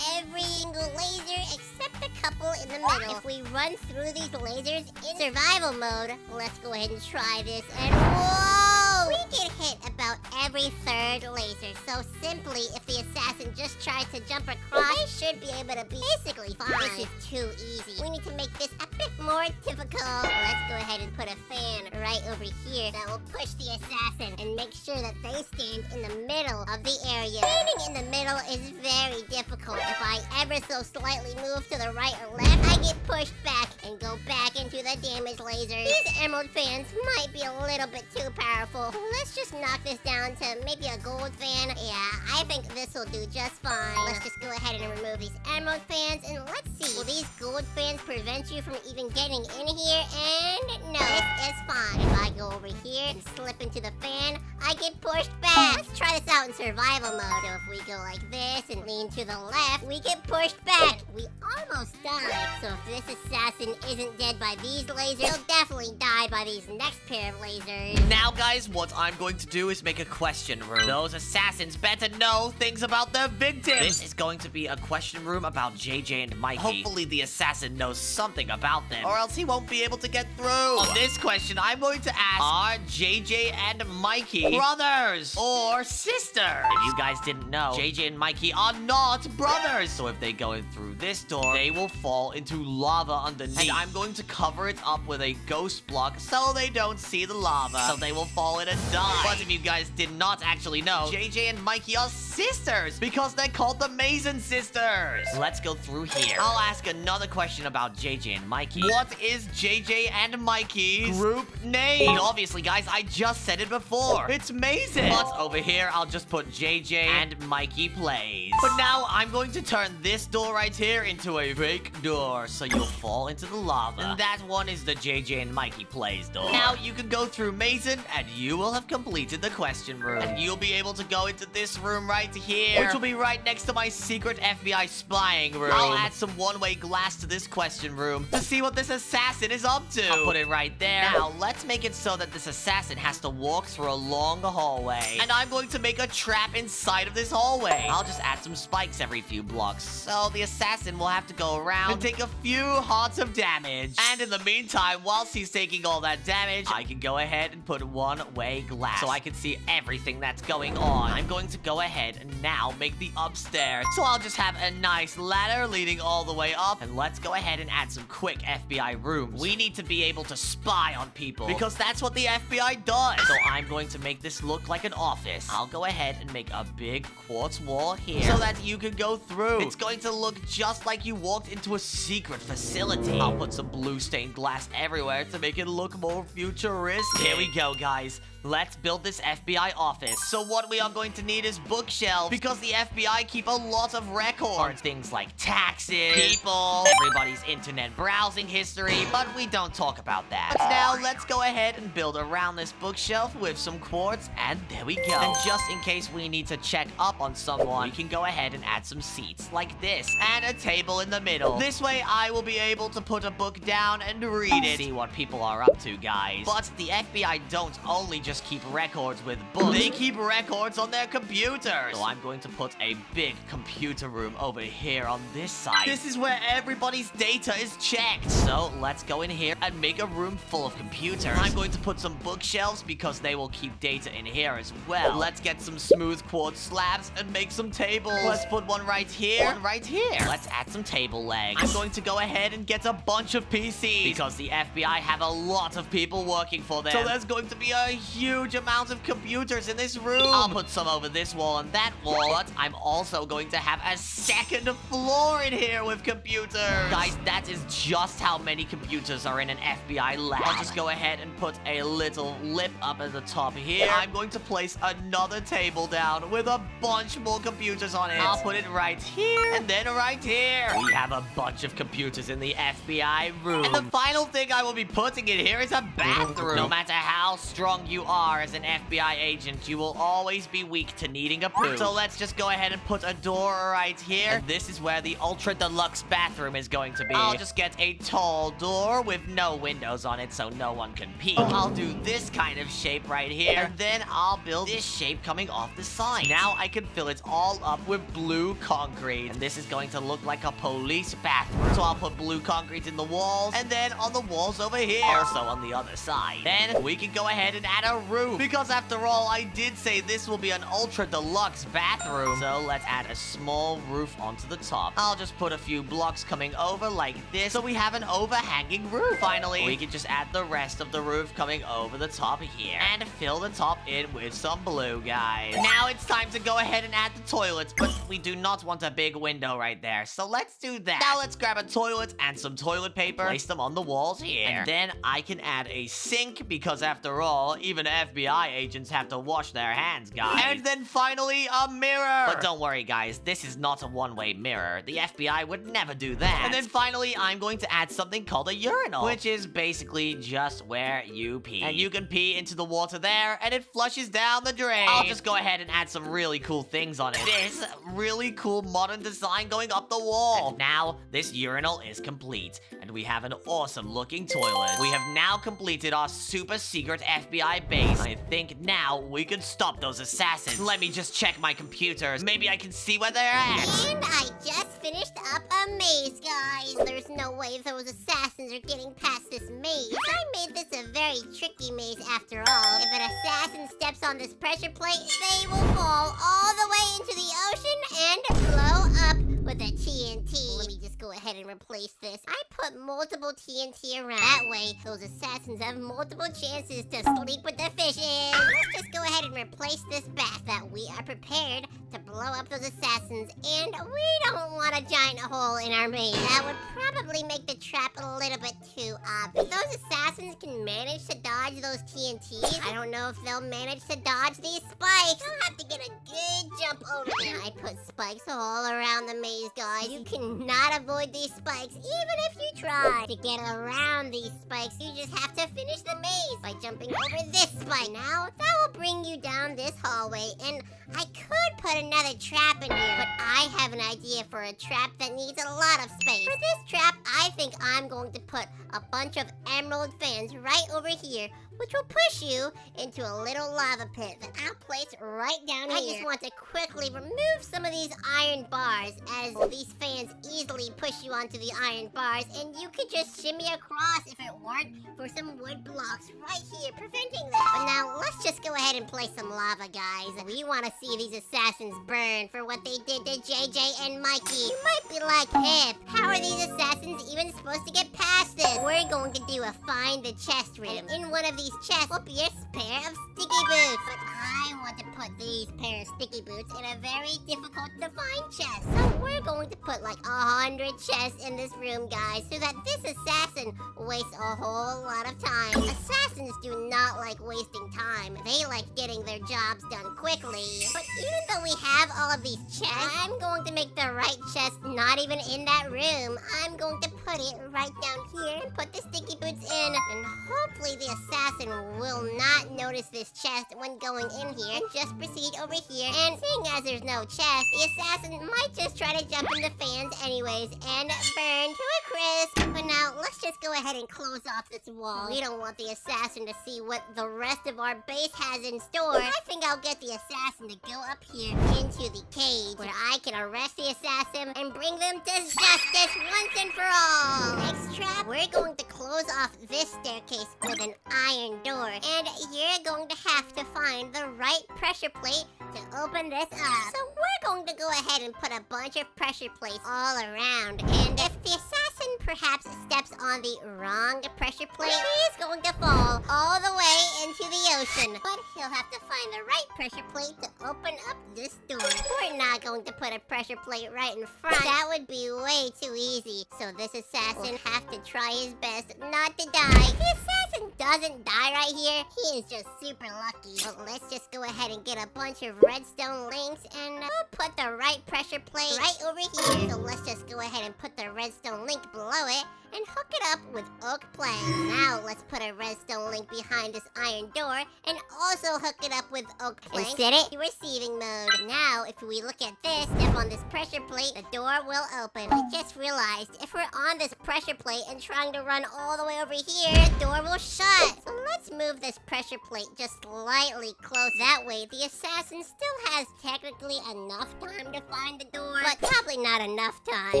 every single laser except a couple in the middle. If we run through these lasers in survival mode, let's go ahead and try this. And whoa! We get hit about every third laser. So simply, if the assassin just tries to jump across, they should be able to be basically fine. This is too easy. We need to make this a bit more difficult. Let's go ahead and put a fan right over here that will push the assassin and make sure that they stand in the middle of the area. Standing in the middle is very difficult. If I ever so slightly move to the right or left, I get pushed back and go back into the damage lasers. These emerald fans might be a little bit too powerful. Let's just knock this down to maybe a gold fan. Yeah, I think this will do just fine. Let's just go ahead and remove these emerald fans, and let's see. Will these gold fans prevent you from even getting in here? And no, this is fine. If I go over here and slip into the fan, I get pushed back. Let's try this out in survival mode. So if we go like this and lean to the left, we get pushed back. We almost died. So if this assassin isn't dead by these lasers, he'll definitely die by these next pair of lasers. Now, guys, what I'm going to do is make a question room. Those assassins better know things about their victims. This is going to be a question room about JJ and Mikey. Hopefully the assassin knows something about them, or else he won't be able to get through. On this question, I'm going to ask, are JJ and Mikey brothers or sisters? If you guys didn't know, JJ and Mikey are not brothers. So if they go in through this door, they will fall into lava underneath. And I'm going to cover it up with a ghost block so they don't see the lava. So they will fall in and die. But if you guys did not actually know, JJ and Mikey are sisters because they're called the Maizen sisters. Let's go through here. I'll ask another question about JJ and Mikey. What is JJ and Mikey's group name? And obviously, guys, I just said it before. It's Maizen. But over here, I'll just put JJ and Mikey plays. But now I'm going to turn this door right here into a fake door so you'll fall into the lava. And that one is the JJ and Mikey plays door. Now you can go through Maizen and you will have completed the question room. And you'll be able to go into this room right here, which will be right next to my secret FBI spying room. I'll add some one-way glass to this question room to see what this assassin is up to. I'll put it right there. Now, let's make it so that this assassin has to walk through a long hallway. And I'm going to make a trap inside of this hallway. I'll just add some spikes every few blocks, so the assassin will have to go around and take a few hearts of damage. And in the meantime, whilst he's taking all that damage, I can go ahead and put one-way glass so I can see everything that's going on. I'm going to go ahead and now make the upstairs. So I'll just have a nice ladder leading all the way up. And let's go ahead and add some quick FBI rooms. We need to be able to spy on people because that's what the FBI does. So I'm going to make this look like an office. I'll go ahead and make a big quartz wall here so that you can go through. It's going to look just like you walked into a secret facility. I'll put some blue stained glass everywhere to make it look more futuristic. Here we go, guys. Let's build this FBI office. So what we are going to need is bookshelves because the FBI keep a lot of records. Things like taxes, people, everybody's internet browsing history, but we don't talk about that. But now let's go ahead and build around this bookshelf with some quartz, and there we go. And just in case we need to check up on someone, we can go ahead and add some seats like this and a table in the middle. This way I will be able to put a book down and read it. See what people are up to, guys. But the FBI don't only just keep records with books. They keep records on their computers. So I'm going to put a big computer room over here on this side. This is where everybody's data is checked. So let's go in here and make a room full of computers. I'm going to put some bookshelves because they will keep data in here as well. Let's get some smooth quartz slabs and make some tables. Let's put one right here, one right here. Let's add some table legs. I'm going to go ahead and get a bunch of PCs because the FBI have a lot of people working for them. So there's going to be a huge amount of computers in this room. I'll put some over this wall and that wall, but I'm also going to have a second floor in here with computers. Guys, that is just how many computers are in an FBI lab. I'll just go ahead and put a little lip up at the top here. I'm going to place another table down with a bunch more computers on it. I'll put it right here and then right here. We have a bunch of computers in the FBI room. And the final thing I will be putting in here is a bathroom. No matter how strong you are as an FBI agent, you will always be weak to needing a poo. So let's just go ahead and put a door right here. And this is where the ultra deluxe bathroom is going to be. I'll just get a tall door with no windows on it so no one can peek. I'll do this kind of shape right here. And then I'll build this shape coming off the side. Now I can fill it all up with blue concrete. And this is going to look like a police bathroom. So I'll put blue concrete in the walls and then on the walls over here. Also on the other side. Then we can go ahead and add a roof. Because after all, I did say this will be an ultra deluxe bathroom. So let's add a small roof onto the top. I'll just put a few blocks coming over like this so we have an overhanging roof. Finally, we can just add the rest of the roof coming over the top here. And fill the top in with some blue, guys. Now it's time to go ahead and add the toilets, but we do not want a big window right there. So let's do that. Now let's grab a toilet and some toilet paper. Place them on the walls here. And then I can add a sink because after all, even FBI agents have to wash their hands, guys. And then finally, a mirror. But don't worry, guys. This is not a one-way mirror. The FBI would never do that. And then finally, I'm going to add something called a urinal, which is basically just where you pee. And you can pee into the water there, and it flushes down the drain. I'll just go ahead and add some really cool things on it. This really cool modern design going up the wall. And now, this urinal is complete, and we have an awesome-looking toilet. We have now completed our super secret FBI base. I think now we can stop those assassins. Let me just check my computers. Maybe I can see where they're at. And I just finished up a maze, guys. There's no way those assassins are getting past this maze. I made this a very tricky maze after all. If an assassin steps on this pressure plate, they will fall all the way into the ocean and blow up with a TNT. Let me just go ahead and replace this. I put multiple TNT around. That way, those assassins have multiple chances to sleep with the fishes. Let's just go ahead and replace this bath that we are prepared to blow up those assassins, and we don't want a giant hole in our maze. That would probably make the trap a little bit too obvious. If those assassins can manage to dodge those TNTs, I don't know if they'll manage to dodge these spikes. They'll have to get a good jump over them. I put spikes all around the maze, guys. You cannot avoid these spikes, even if you try. To get around these spikes, you just have to finish the maze by jumping over this spike. Now, that will bring you down this hallway, and I could put another trap in here, but I have an idea for a trap that needs a lot of space. For this trap, I think I'm going to put a bunch of emerald fans right over here, which will push you into a little lava pit that I'll place right down here. I just want to quickly remove some of these iron bars, as these fans easily push you onto the iron bars, and you could just shimmy across if it weren't for some wood blocks right here preventing that. But now, let's just go ahead and place some lava, guys. We want to see these assassins burn for what they did to JJ and Mikey. You might be like, Pip, how are these assassins even supposed to get past this? We're going to do a find the chest room. In one of these chests will be a pair of sticky boots. But I want to put these pair of sticky boots in a very difficult to find chest. So we're going to put like 100 chests in this room, guys, so that this assassin wastes a whole lot of time. Assassins do not like wasting time. They like getting their jobs done quickly. But even though we have all of these chests, I'm going to make the right chest not even in that room. I'm going to put it right down here and put the sticky boots in. And hopefully the assassin will not notice this chest when going in here. Just proceed over here. And seeing as there's no chest, the assassin might just try to jump in the fans anyways and burn to a crisp. But now, let's just go ahead and close off this wall. We don't want the assassin to see what the rest of our base has in store. I think I'll get the assassin to go up here into the cage, where I can arrest the assassin and bring them to justice once and for all. Next trap, we're going to close off this staircase with an iron door, and you're going to have to find the right pressure plate to open this up. So we're going to go ahead and put a bunch of pressure plates all around, and if the assassin perhaps steps on the wrong pressure plate, he's going to fall all the way into the ocean. But he'll have to find the right pressure plate to open up this door. We're not going to put a pressure plate right in front. That would be way too easy. So this assassin will have to try his best not to die. If the assassin doesn't die right here, he is just super lucky. But let's just go ahead and get a bunch of redstone links, and we'll put the right pressure plate right over here. So let's just go ahead and put the redstone link below it and hook it up with oak planks. Now let's put a redstone link behind this iron door and also hook it up with oak planks. Set it to receiving mode. Now if we look at this, step on this pressure plate, the door will open. I just realized if we're on this pressure plate and trying to run all the way over here, the door will shut. So let's move this pressure plate just slightly close. That way the assassin still has technically enough time to find the door, but probably not enough time.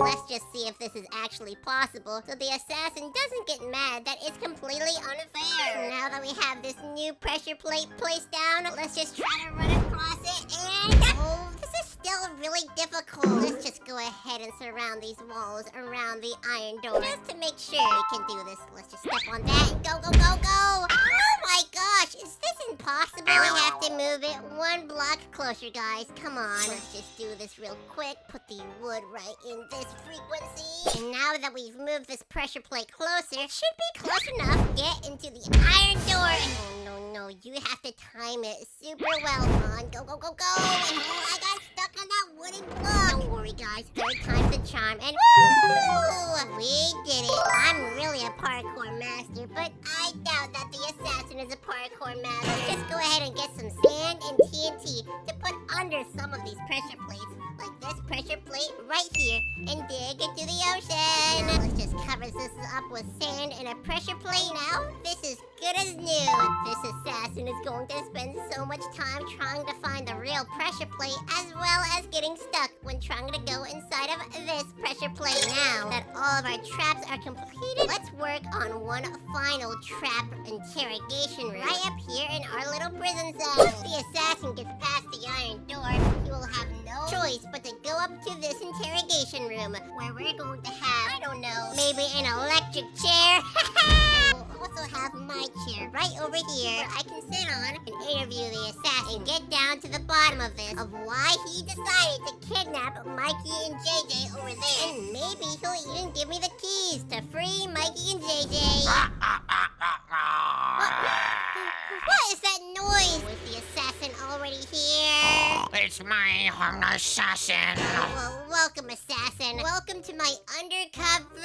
Let's just see if this is actually possible, so the assassin doesn't get mad that it's completely unfair. So now that we have this new pressure plate placed down, let's just try to run across it, and oh, this is still really difficult. Let's just go ahead and surround these walls around the iron door just to make sure we can do this. Let's just step on that and go, go, go, go. Oh my gosh, is this impossible? We have to move it one block closer, guys. Come on, let's just do this real quick. Put the wood right in this frequency. And now that we've moved this pressure plate closer, it should be close enough. Get into the iron door. Oh, no, you have to time it super well. Come on, go, go, go, go. And oh, I got stuck on that wooden block. Don't worry, guys. Third time's the charm. And woo! We did it. I'm really a parkour master, but I doubt that the assassin is a parkour master. Let's just go ahead and get some sand and TNT to put under some of these pressure plates, like this pressure plate right here, and dig into the ocean. Let's just cover this up with sand and a pressure plate. Now, this is good as new. This assassin is going to spend so much time trying to find the real pressure plate, as well as getting stuck when trying to go inside of this pressure plate. Now that all of our traps are completed, let's work on one final trap interrogation room right up here in our little prison cell. Once the assassin gets past the iron door, he will have no choice but to go up to this interrogation room, where we're going to have, I don't know, maybe an electric chair. And we'll also have my chair right over here, where I can sit on and interview the assassin. and get down to the bottom of this, of why he decided to kidnap Mikey and JJ over there. And maybe he'll even give me the keys to free Mikey and JJ. What is that noise? Was the assassin already here? It's my assassin. Well, welcome, assassin. Welcome to my undercover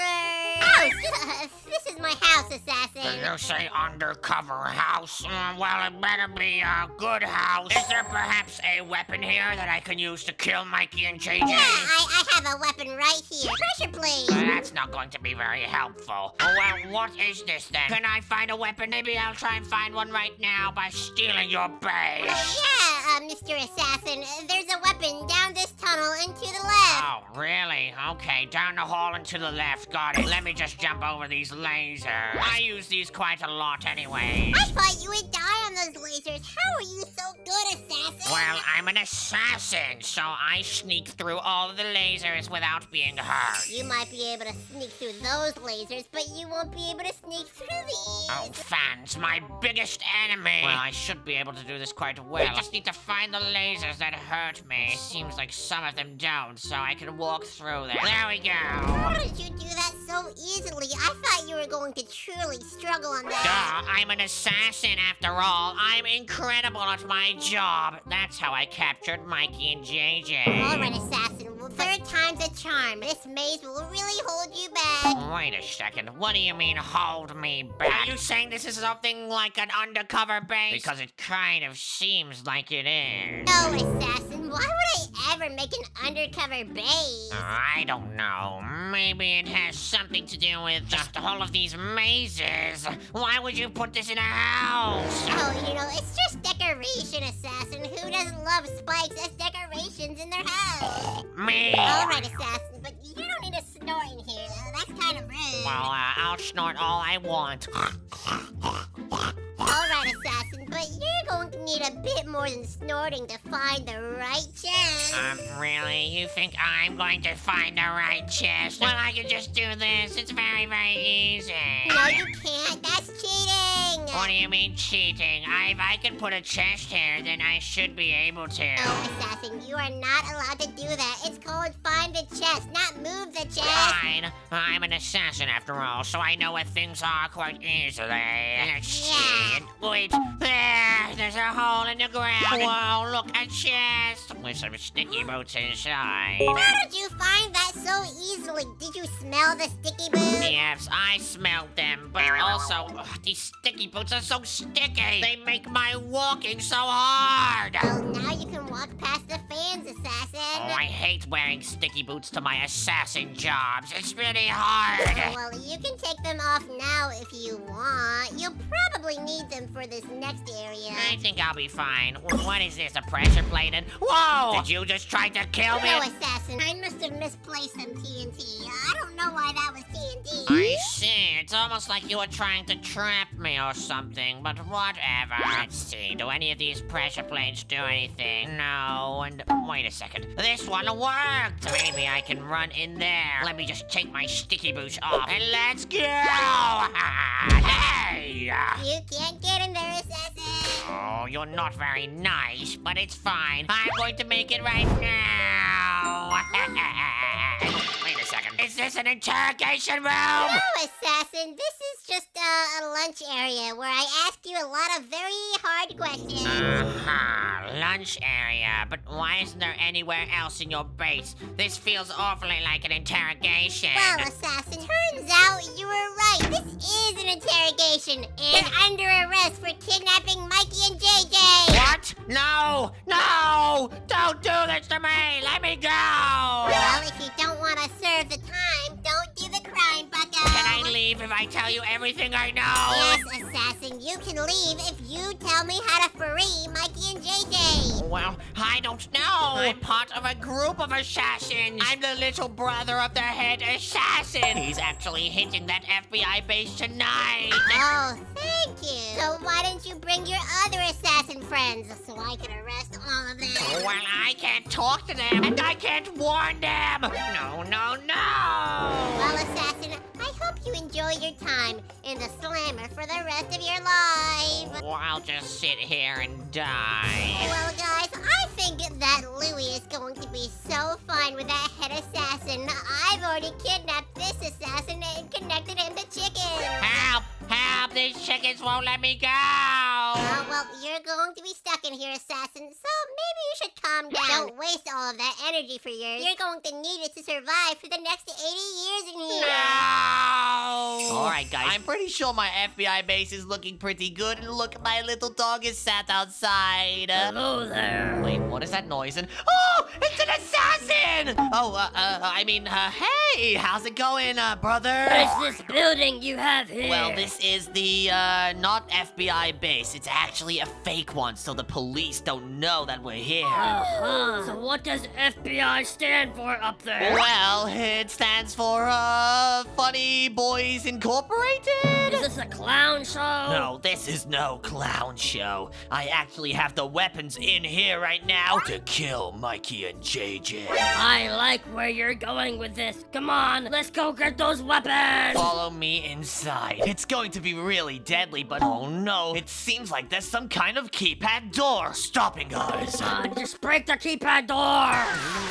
house. This is my house, assassin. Did you say undercover house? Well, it better be a good house. Is there perhaps a weapon here that I can use to kill Mikey and JJ? Yeah, I have a weapon right here. Pressure plate. That's not going to be very helpful. Well, what is this then? Can I find a weapon? Maybe I'll try and find one right now by stealing your base. Yeah, Mr. Assassin. There's a weapon down this tunnel and to the left. Oh, really? Okay, down the hall and to the left. Got it. Let me just jump over these lasers. I use these quite a lot anyway. I thought you would die on those lasers. How are you so good, assassin? Well, I'm an assassin, so I sneak through all of the lasers without being hurt. You might be able to sneak through those lasers, but you won't be able to sneak through these. Oh, fans, my biggest enemy. Well, I should be able to do this quite well. I just need to find the lasers that hurt me. Seems like some of them don't, so I can walk through them. There we go. How did you do that so easily? I thought you were going to truly struggle on that. Duh, I'm an assassin after all. I'm incredible at my job. That's how I captured Mikey and JJ. All right, assassin. Well, third time's a charm. This maze will really hold you back. Wait a second. What do you mean, hold me back? Are you saying this is something like an undercover base? Because it kind of seems like it is. No, assassin. Why would I ever make an undercover base? I don't know. Maybe it has something to do with just all of these mazes. Why would you put this in a house? Oh, you know, it's just decoration, assassin. Who doesn't love spikes as decorations in their house? Me. All right, assassin, but you don't need to snort in here. That's kind of rude. Well, I'll snort all I want. All right, assassin, but you're going to need a bit more than snorting to find the right chest. Really? You think I'm going to find the right chest? Well, I can just do this. It's very, very easy. No, you can't. That's cheating. What do you mean cheating? If I can put a chest here, then I should be able to. No, assassin, you are not allowed to do that. It's called find the chest, not move the chest. Fine. I'm an assassin after all, so I know where things are quite easily. Let's see. Wait. There's a hole in the ground. Whoa, look, a chest with some sticky boots inside. How did you find that so easily? Did you smell the sticky boots? Yes, I smelled them, but also, these sticky boots are so sticky. They make my walking so hard. Well, now you can walk past the fans, assassin. Oh, I hate wearing sticky boots to my assassin jobs. It's really hard. Well, you can take them off now if you want. You'll probably need them for this next area. I think I'll be fine. What is this, a pressure plate? And whoa! Did you just try to kill me? No, assassin. I must have misplaced some TNT. I don't know why that was TNT. I see. It's almost like you were trying to trap me or something, but whatever. Let's see. Do any of these pressure plates do anything? No. And wait a second. This one worked. Maybe I can run in there. Let me just take my sticky boots off and let's go. Hey! You can't get in there, assassin. Oh, you're not very nice, but it's fine. I'm going to make it right now. Wait a second. Is this an interrogation room? No, assassin. This is just a lunch area where I ask you a lot of very hard questions. Lunch area. But why isn't there anywhere else in your base? This feels awfully like an interrogation. Well, assassin, turns out you were right. This is an interrogation and under arrest for kidnapping Mikey and JJ. What? No! No! Don't do this to me! Let me go! Well, if you don't want to serve the time, don't do the crime, bucko. Can I leave if I tell you everything I know? Yes, assassin, you can leave if you tell me how to free Mikey and JJ. Well, I don't know. I'm part of a group of assassins. I'm the little brother of the head assassin. He's actually hitting that FBI base tonight. Oh, thank you. So why didn't you bring your other assassin friend? friends so I can arrest all of them. Well, I can't talk to them, and I can't warn them. No, no, no. Well, Assassin, I hope you enjoy your time in the slammer for the rest of your life. Well, I'll just sit here and die. Well, guys, I think that Louie is going to be so fun with that head assassin. I've already kidnapped this assassin and connected him to chickens. Help! Help! These chickens won't let me go. Well, you're going to be stuck in here, assassin, so maybe you should calm down. Don't waste all of that energy for yours. You're going to need it to survive for the next 80 years in here. No! Alright guys, I'm pretty sure my FBI base is looking pretty good, and look, my little dog is sat outside. Hello there. Wait, what is that noise? And oh, it's an assassin! Hey, how's it going, brother? What is this building you have here? Well, this is the, not FBI base. It's actually a fake one, so the police don't know that we're here. Uh-huh. So what does FBI stand for up there? Well, it stands for, Funny Boys Incorporated? Is this a clown show? No, this is no clown show. I actually have the weapons in here right now to kill Mikey and JJ. I like where you're going with this. Come on, let's go get those weapons! Follow me inside. It's going to be really deadly, but oh no, it seems like there's some kind of keypad door stopping us. Come on, just break the keypad door!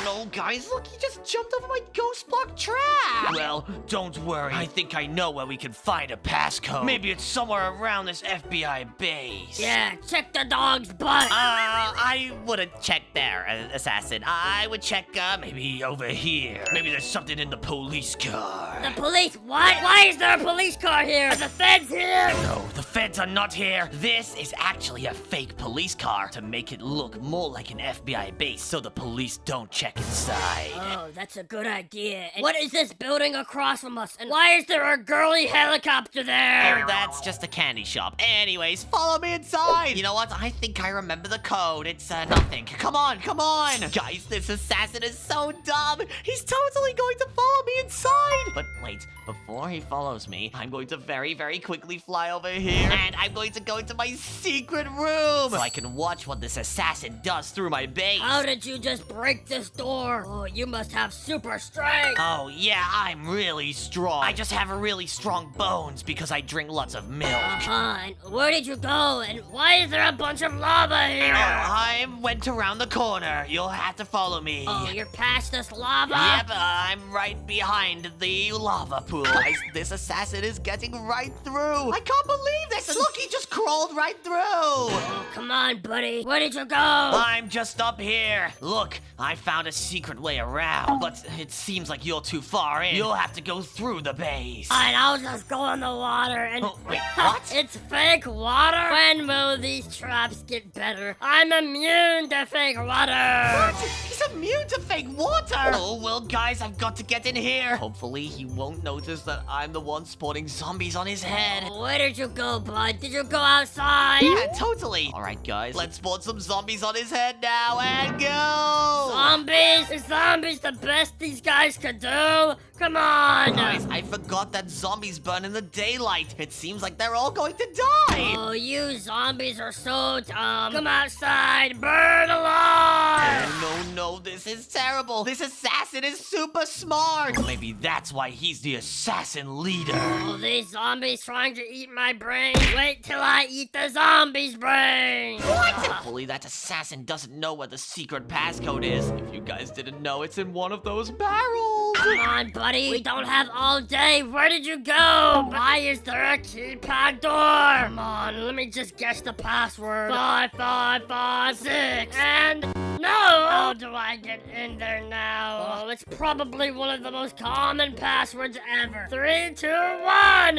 No, guys, look, he just jumped over my ghost block trap. Well, don't worry. I think I know where we can find a passcode. Maybe it's somewhere around this FBI base. Yeah, check the dog's butt! I wouldn't check there, Assassin. I would check, maybe over here. Maybe there's something in the police car. The police? What? Why is there a police car here? Are the feds here? No, the feds are not here. This is actually a fake police car to make it look more like an FBI base so the police don't check inside. Oh, that's a good idea. And what is this building across from us? And why is there a girly helicopter there? Oh, that's just a candy shop. Anyways, follow me inside. You know what? I think I remember the code. It's, nothing. Come on, come on. Guys, this assassin is so dumb. He's totally going to follow me inside. But wait, before he follows me, I'm going to very, very quickly fly over here. And I'm going to go into my secret room so I can watch what this assassin does through my base. How did you just break this door? Oh, you must have super strength. Oh, yeah, I'm really strong. I just have really strong bones because I drink lots of milk. Uh-huh, and where did you go? And why is there a bunch of lava here? I went around the corner. You'll have to follow me. Oh, you're past this lava? Yep, I'm right behind the lava pool. Guys, this assassin is getting right through. I can't believe this. Look, he just crawled right through. Oh, come on, buddy. Where did you go? I'm just up here. Look, I found a secret way around, but it seems like you're too far in. You'll have to go through the base. Alright, I'll just go in the water and... Oh, wait, what? It's fake water? When will these traps get better? I'm immune to fake water! What? He's immune to fake water! Oh, well, guys, I've got to get in here. Hopefully, he won't notice that I'm the one spawning zombies on his head. Where did you go, bud? Did you go outside? Yeah, totally. All right, guys, let's spawn some zombies on his head now and go! Zombies? Is zombies the best these guys could do? Come on! Guys, I forgot that zombies burn in the daylight. It seems like they're all going to die. Oh, you zombies are so dumb. Come outside, burn alive! Oh, no, this is terrible. This assassin is super smart. Or maybe that's why he's the assassin leader. Oh, these zombies trying to eat my brain. Wait till I eat the zombies' brain! What? Hopefully that assassin doesn't know where the secret passcode is. If you guys didn't know, it's in one of those barrels. Come on, buddy. We don't have all day. Where did you go? Why is there a keypad door? Come on, let me just guess the password. 5556. And no! How do I get in there now? Oh, it's probably one of the most common passwords ever. 3, 2, 1.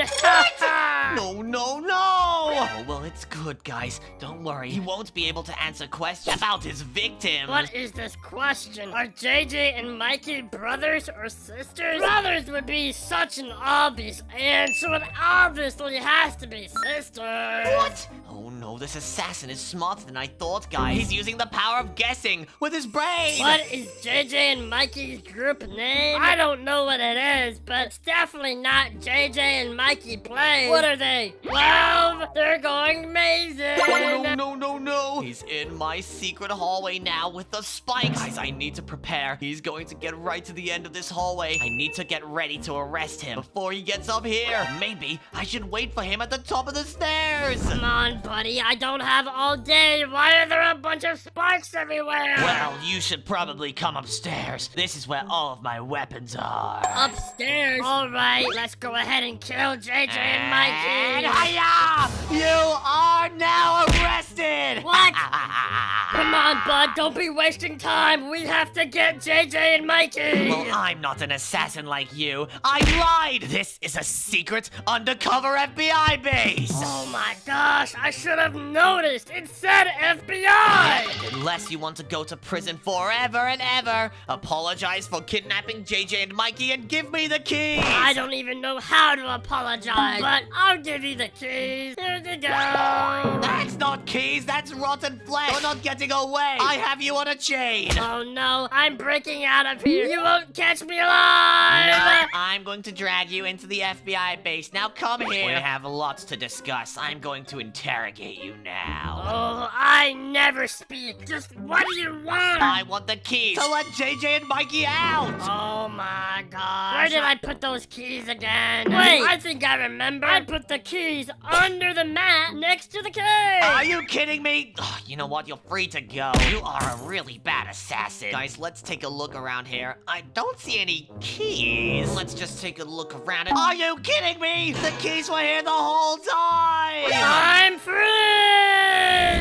No, no, no! Oh, well, it's good, guys. Don't worry. He won't be able to answer questions about his victim. What is this question? Are JJ and Mikey brothers or sisters? Brothers would be such an obvious answer. It obviously has to be sisters. What? Oh no, this assassin is smarter than I thought, guys. He's using the power of guessing with his brain. What is JJ and Mikey's group name? I don't know what it is, but it's definitely not JJ and Mikey play. What are they? 12? They're going Maizen. Oh, no, no, no, no. He's in my secret hallway now with the spikes. Guys, I need to prepare. He's going to get right to the end of this hallway. I need to get ready to arrest him before he gets up here. Maybe I should wait for him at the top of the stairs. Come on, buddy. I don't have all day. Why are there a bunch of spikes everywhere? Well, you should probably come upstairs. This is where all of my weapons are. Upstairs? Alright, let's go ahead and kill JJ and Mikey. Hiya! You are now arrested! What? Come on, bud. Don't be wasting time. We have to get JJ and Mikey. Well, I'm not an assassin like you. I lied! This is a secret undercover FBI base! Oh my gosh, I should have noticed. It said FBI! Unless you want to go to prison forever and ever, apologize for kidnapping JJ and Mikey and give me the keys! I don't even know how to apologize, but I'll give you the keys. Here you go. That's not keys, that's rotten flesh! You're not getting away! I have you on a chain! Oh no, I'm breaking out of here. You won't catch me alive! No, I'm going to drag you into the FBI base. Now come here. We have lots to discuss. I'm going to interrogate you now. Oh, I never speak. Just what do you want? I want the keys to let JJ and Mikey out! Oh my gosh. Where did I put those keys again? Wait, I think I remember. I put the keys under the mat next to the cage. Are you kidding me? Ugh, you know what? You're free to go. You are a really bad assassin. Guys, let's take a look around here. I don't see any keys. Let's just take a look around. Are you kidding me? The keys were here the whole time! I'm free!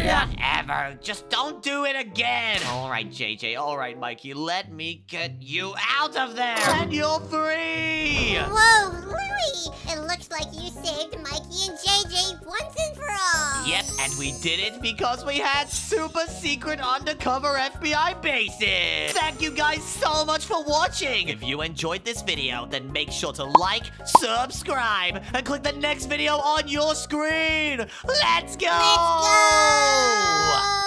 Whatever. Just don't do it again. All right, JJ. All right, Mikey. Let me get you out of there. And you're free. Whoa, Louie! It looks like you saved Mikey and JJ once and for all. Yep, and we did it because we had super secret undercover FBI bases. Thank you guys so much for watching. If you enjoyed this video, then make sure to like, subscribe, and click the next video on your screen. Let's go! Let's go!